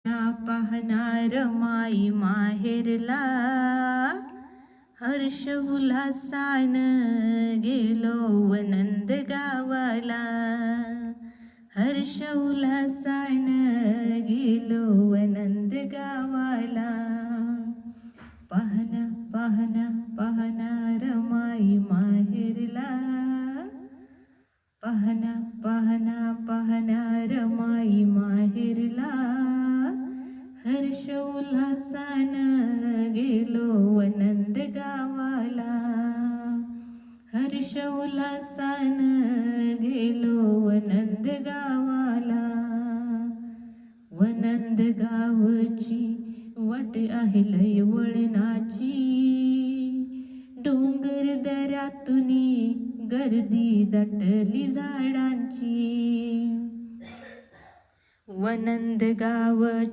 पाहणार माई माहेरला, हर्ष उल्हासान गेलो वनंद गावाला. हर्ष उल्हासान गेलो वनंद गावाला. पाहना पाहना पाहणार माई माहेरला, पाहना पाहना पाहणार माई माहेरला. हर्ष उल्हासान गेलो वनंद गावाला. हर्ष उल्हासान गेलो वनंद गावाला. वनंद गावची वाट आहे लय वळणाची, डोंगर दऱ्यातुनी गर्दी दाटली झाडांची. वनंद गाव